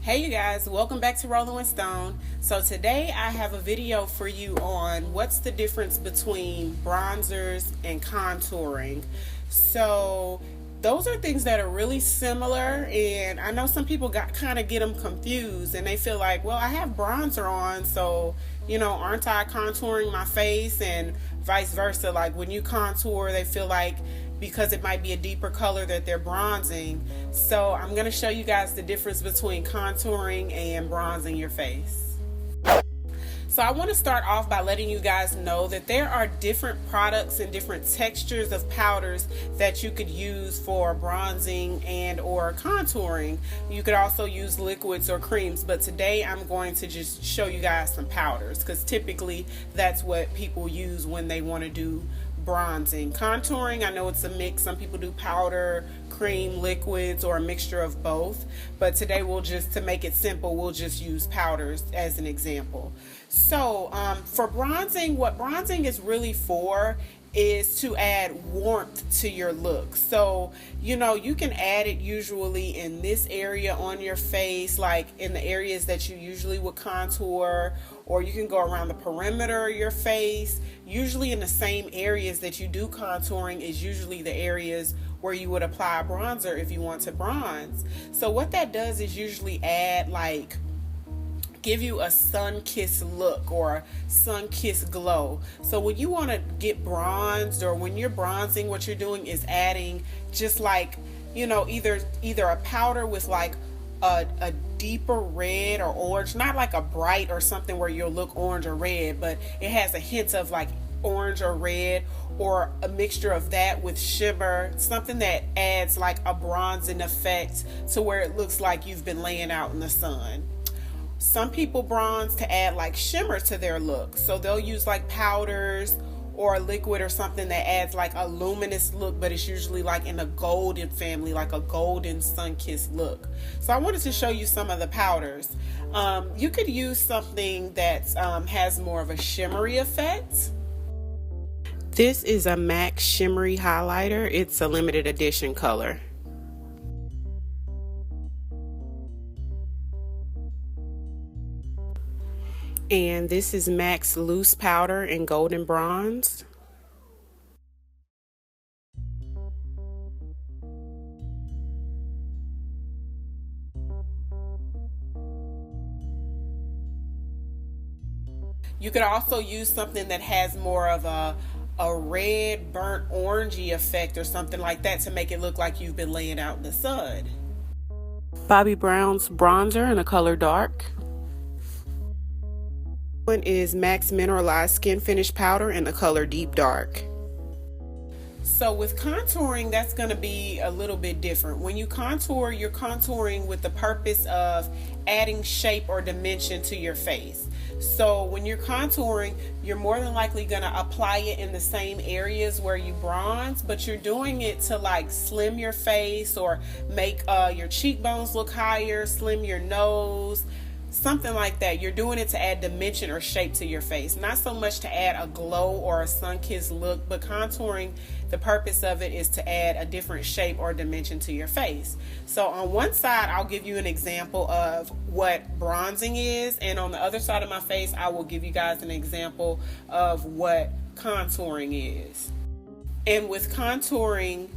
Hey you guys, welcome back to Rolling with Stone. So today I have a video for you on what's the difference between bronzers and contouring. So those are things that are really similar, and I know some people kind of get them confused and they feel like, well, I have bronzer on, so aren't I contouring my face? And vice versa, like when you contour they feel like because it might be a deeper color that they're bronzing. So I'm going to show you guys the difference between contouring and bronzing your face. So I want to start off by letting you guys know that there are different products and different textures of powders that you could use for bronzing and or contouring. You could also use liquids or creams, but today I'm going to just show you guys some powders because typically that's what people use when they want to do bronzing. Contouring, I know it's a mix. Some people do powder, cream, liquids, or a mixture of both. But today to make it simple, we'll just use powders as an example. So for bronzing, what bronzing is really for is to add warmth to your look. So you can add it usually in this area on your face, like in the areas that you usually would contour, or you can go around the perimeter of your face. Usually in the same areas that you do contouring is usually the areas where you would apply bronzer if you want to bronze. So what that does is usually give you a sun-kissed look or a sun-kissed glow. So when you want to get bronzed, or when you're bronzing, what you're doing is adding just like either a powder with like a deeper red or orange, not like a bright or something where you'll look orange or red, but it has a hint of like orange or red, or a mixture of that with shimmer, something that adds like a bronzing effect to where it looks like you've been laying out in the sun. Some people bronze to add like shimmer to their look, so they'll use like powders or a liquid or something that adds like a luminous look, but it's usually like in a golden family, like a golden sun-kissed look. So I wanted to show you some of the powders. You could use something that has more of a shimmery effect. This is a MAC Shimmery Highlighter. It's a limited edition color. And this is MAC's Loose Powder in Golden Bronze. You could also use something that has more of a red burnt orangey effect or something like that to make it look like you've been laying out in the sun. Bobbi Brown's bronzer in the color dark. One is MAC's Mineralized Skin Finish Powder in the color deep dark. So with contouring, that's going to be a little bit different. When you contour, you're contouring with the purpose of adding shape or dimension to your face. So when you're contouring, you're more than likely going to apply it in the same areas where you bronze, but you're doing it to like slim your face or make your cheekbones look higher, slim your nose, something like that. You're doing it to add dimension or shape to your face, not so much to add a glow or a sun-kissed look, but contouring, the purpose of it is to add a different shape or dimension to your face. So on one side, I'll give you an example of what bronzing is, and on the other side of my face, I will give you guys an example of what contouring is. And with contouring,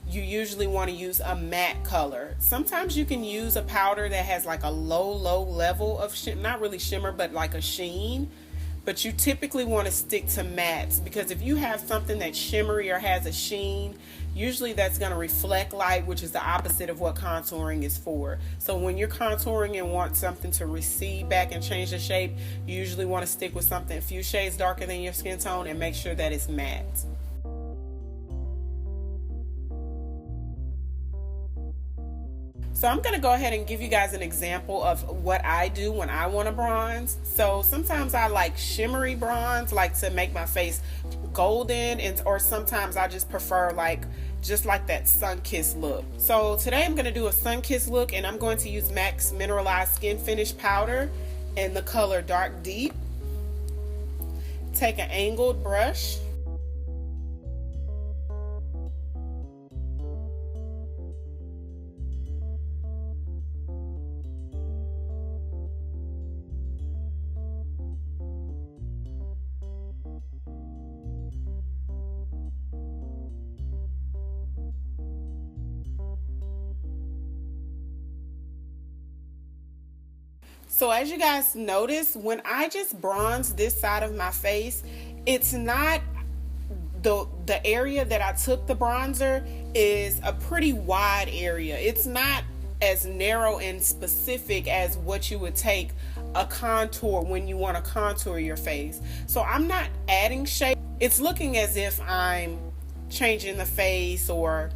you usually want to use a matte color. Sometimes you can use a powder that has like a low level of not really shimmer, but like a sheen. But you typically want to stick to mattes, because if you have something that's shimmery or has a sheen, usually that's going to reflect light, which is the opposite of what contouring is for. So when you're contouring and want something to recede back and change the shape, you usually want to stick with something a few shades darker than your skin tone and make sure that it's matte. So I'm going to go ahead and give you guys an example of what I do when I want to bronze. So sometimes I like shimmery bronze, like to make my face golden, or sometimes I just prefer just like that sun-kissed look. So today I'm going to do a sun-kissed look, and I'm going to use MAC's Mineralized Skin Finish Powder in the color Dark Deep. Take an angled brush. So as you guys notice, when I just bronze this side of my face, it's not the area that I took the bronzer is a pretty wide area. It's not as narrow and specific as what you would take a contour when you want to contour your face. So I'm not adding shape. It's looking as if I'm changing the face or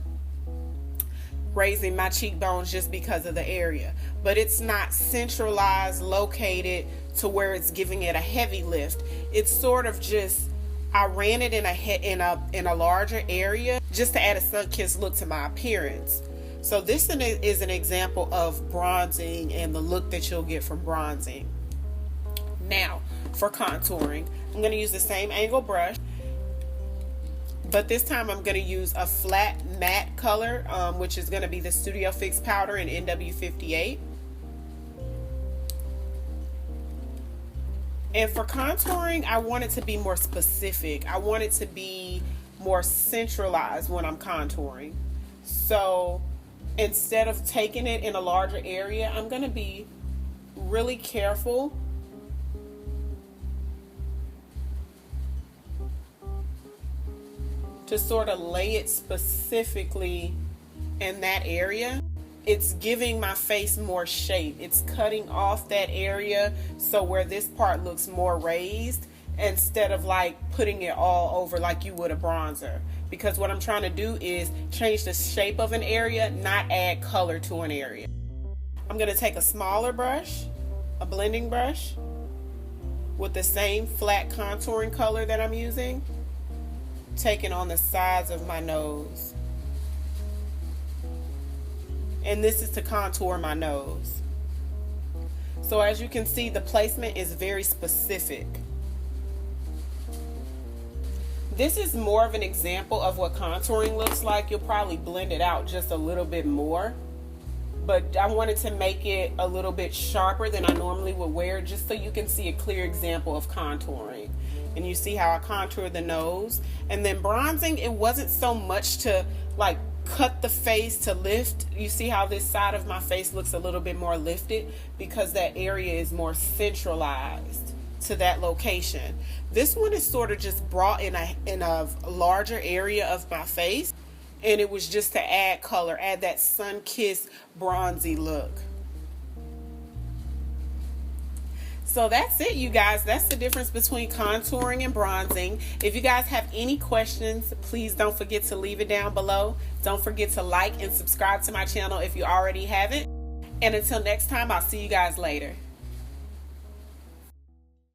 raising my cheekbones just because of the area, but it's not centralized, located to where it's giving it a heavy lift. It's sort of just, I ran it in a larger area just to add a sun-kissed look to my appearance. So this is an example of bronzing and the look that you'll get from bronzing. Now for contouring, I'm going to use the same angle brush, but this time I'm going to use a flat matte color, which is going to be the Studio Fix powder in NW58. And for contouring, I want it to be more specific. I want it to be more centralized when I'm contouring. So instead of taking it in a larger area, I'm going to be really careful to sort of lay it specifically in that area. It's giving my face more shape. It's cutting off that area so where this part looks more raised instead of like putting it all over like you would a bronzer. Because what I'm trying to do is change the shape of an area, not add color to an area. I'm going to take a smaller brush, a blending brush, with the same flat contouring color that I'm using, taking on the sides of my nose. And this is to contour my nose. So as you can see, the placement is very specific. This is more of an example of what contouring looks like. You'll probably blend it out just a little bit more, but I wanted to make it a little bit sharper than I normally would wear, just so you can see a clear example of contouring. And you see how I contour the nose. And then bronzing, it wasn't so much to like cut the face to lift. You see how this side of my face looks a little bit more lifted because that area is more centralized to that location. This one is sort of just brought in a larger area of my face, and it was just to add color, add that sun-kissed bronzy look. So that's it, you guys. That's the difference between contouring and bronzing. If you guys have any questions, please don't forget to leave it down below. Don't forget to like and subscribe to my channel if you already haven't. And until next time, I'll see you guys later.